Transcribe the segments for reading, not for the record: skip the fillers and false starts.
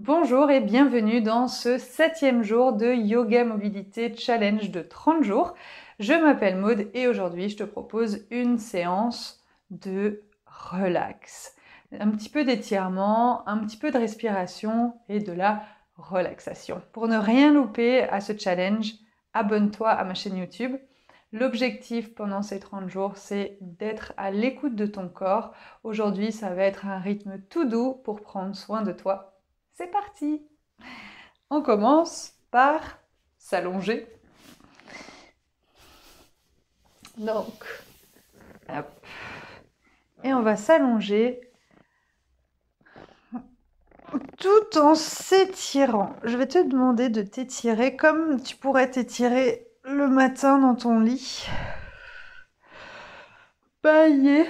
Bonjour et bienvenue dans ce 7e jour de Yoga Mobilité Challenge de 30 jours. Je m'appelle Maude et aujourd'hui je te propose une séance de relax. Un petit peu d'étirement, un petit peu de respiration et de la relaxation. Pour ne rien louper à ce challenge, abonne-toi à ma chaîne YouTube. L'objectif pendant ces 30 jours, c'est d'être à l'écoute de ton corps. Aujourd'hui, ça va être un rythme tout doux pour prendre soin de toi. C'est parti! On commence par s'allonger. Donc, hop. Et on va s'allonger tout en s'étirant. Je vais te demander de t'étirer comme tu pourrais t'étirer le matin dans ton lit. Bailler.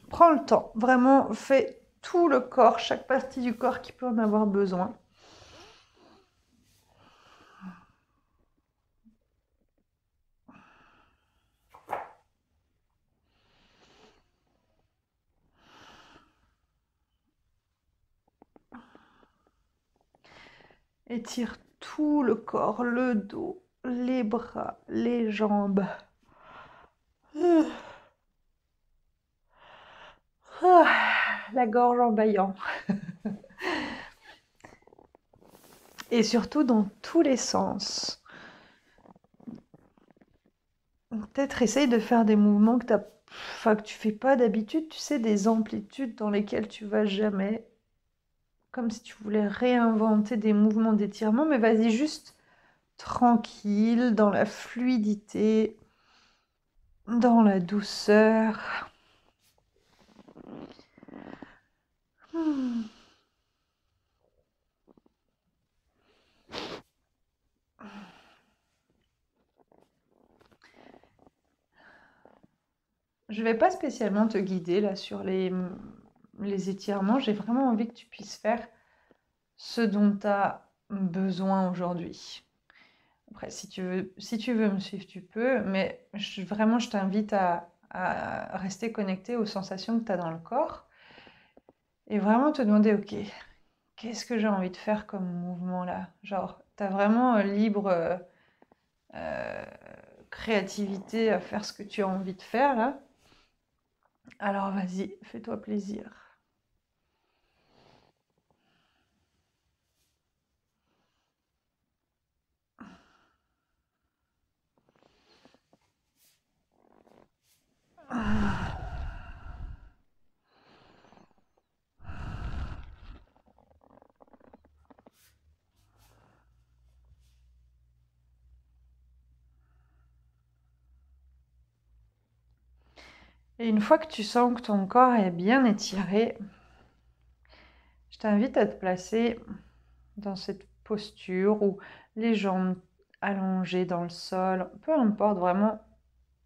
Prends le temps. Vraiment, fais tout le corps, chaque partie du corps qui peut en avoir besoin. Étire tout le corps, le dos, les bras, les jambes. La gorge en bâillant. Et surtout dans tous les sens. Peut-être essaye de faire des mouvements que tu fais pas d'habitude, tu sais, des amplitudes dans lesquelles tu vas jamais. Comme si tu voulais réinventer des mouvements d'étirement, mais vas-y juste tranquille, dans la fluidité, dans la douceur. Je vais pas spécialement te guider là sur les étirements. J'ai vraiment envie que tu puisses faire ce dont tu as besoin aujourd'hui. Après, si tu veux me suivre, tu peux, mais vraiment, je t'invite à rester connecté aux sensations que tu as dans le corps et vraiment te demander, ok, qu'est-ce que j'ai envie de faire comme mouvement là? Genre, tu as vraiment libre euh, créativité à faire ce que tu as envie de faire là. Alors vas-y, fais-toi plaisir. Et une fois que tu sens que ton corps est bien étiré, je t'invite à te placer dans cette posture où les jambes allongées dans le sol, peu importe vraiment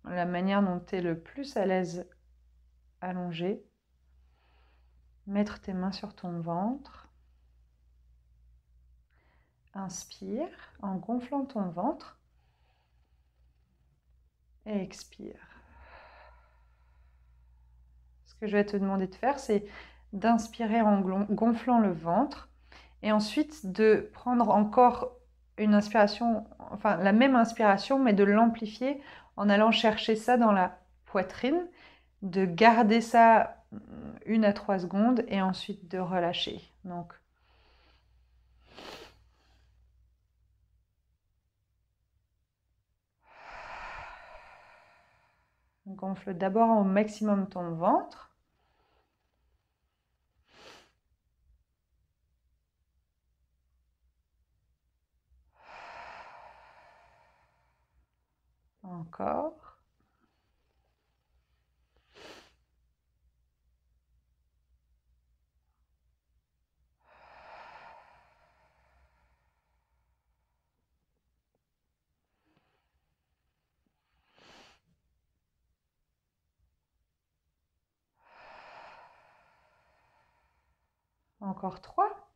la manière dont tu es le plus à l'aise allongé. Mettre tes mains sur ton ventre. Inspire en gonflant ton ventre et expire. Ce que je vais te demander de faire, c'est d'inspirer en gonflant le ventre et ensuite de prendre encore une inspiration, enfin la même inspiration, mais de l'amplifier en allant chercher ça dans la poitrine, de garder ça 1 à 3 secondes et ensuite de relâcher. Donc, gonfle d'abord au maximum ton ventre. Encore. Encore 3.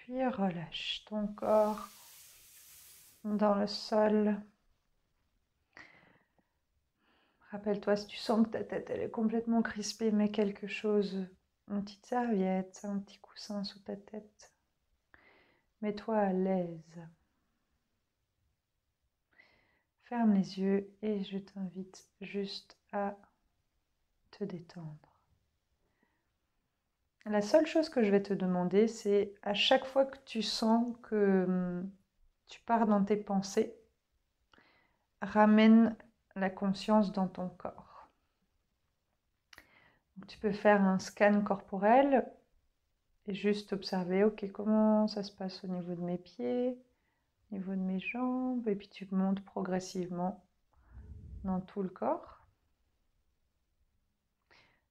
Puis relâche ton corps dans le sol. Rappelle-toi, si tu sens que ta tête elle est complètement crispée, mets quelque chose, une petite serviette, un petit coussin sous ta tête. Mets-toi à l'aise. Ferme les yeux et je t'invite juste à te détendre. La seule chose que je vais te demander, c'est à chaque fois que tu sens que tu pars dans tes pensées, ramène la conscience dans ton corps. Donc, tu peux faire un scan corporel et juste observer, ok, comment ça se passe au niveau de mes pieds, au niveau de mes jambes, et puis tu montes progressivement dans tout le corps.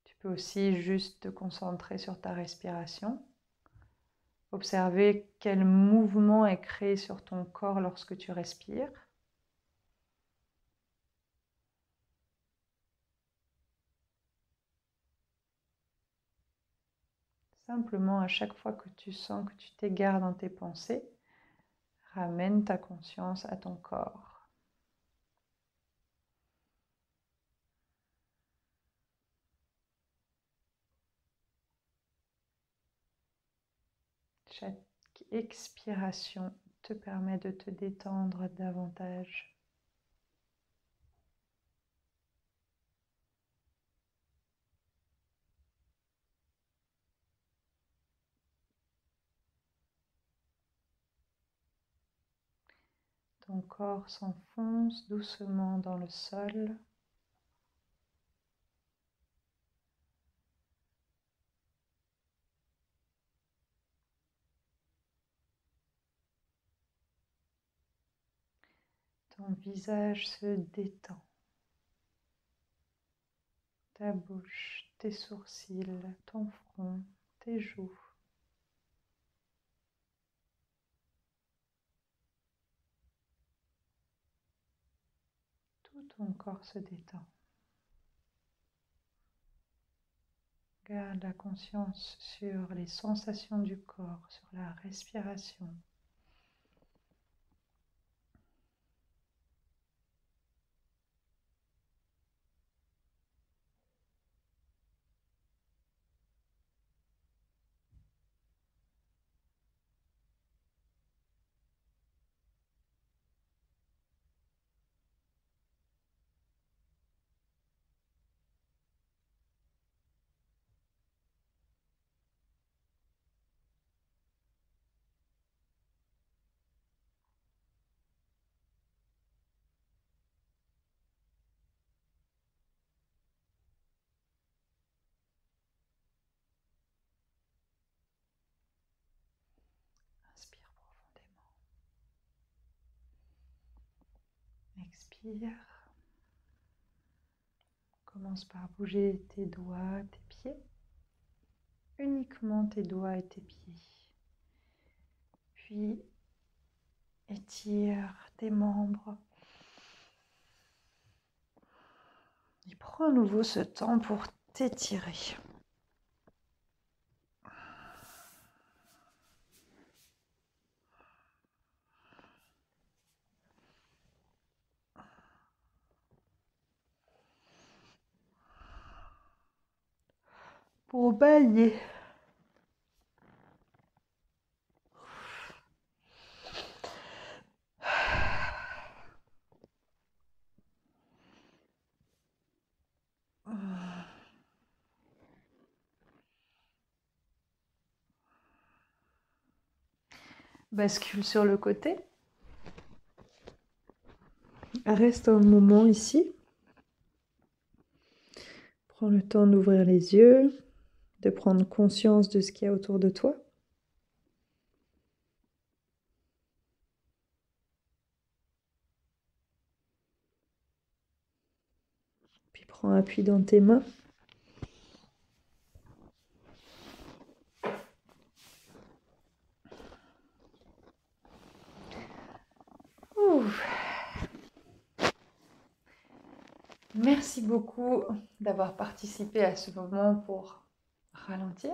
Tu peux aussi juste te concentrer sur ta respiration. Observer quel mouvement est créé sur ton corps lorsque tu respires. Simplement, à chaque fois que tu sens que tu t'égares dans tes pensées, ramène ta conscience à ton corps. Chaque expiration te permet de te détendre davantage. Ton corps s'enfonce doucement dans le sol. Ton visage se détend. Ta bouche, tes sourcils, ton front, tes joues. Tout ton corps se détend. Garde la conscience sur les sensations du corps, sur la respiration. Inspire profondément. Expire. Commence par bouger tes doigts, tes pieds. Uniquement tes doigts et tes pieds. Puis étire tes membres. Et prends à nouveau ce temps pour t'étirer. Pour balayer. Bascule sur le côté. Reste un moment ici. Prends le temps d'ouvrir les yeux, de prendre conscience de ce qu'il y a autour de toi. Puis prends appui dans tes mains. Merci beaucoup d'avoir participé à ce moment pour ralentir.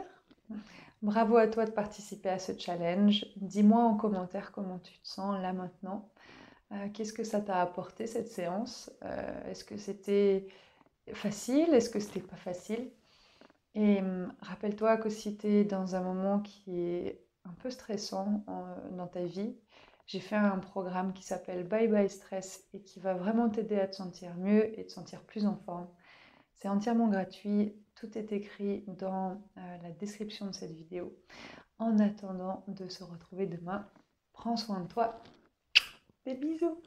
Bravo à toi de participer à ce challenge. Dis-moi en commentaire comment tu te sens là maintenant. Qu'est-ce que ça t'a apporté cette séance? Est-ce que c'était facile? Est-ce que c'était pas facile? Et rappelle-toi que si tu es dans un moment qui est un peu stressant dans ta vie, j'ai fait un programme qui s'appelle Bye Bye Stress et qui va vraiment t'aider à te sentir mieux et te sentir plus en forme. C'est entièrement gratuit, tout est écrit dans la description de cette vidéo. En attendant de se retrouver demain, prends soin de toi. Des bisous!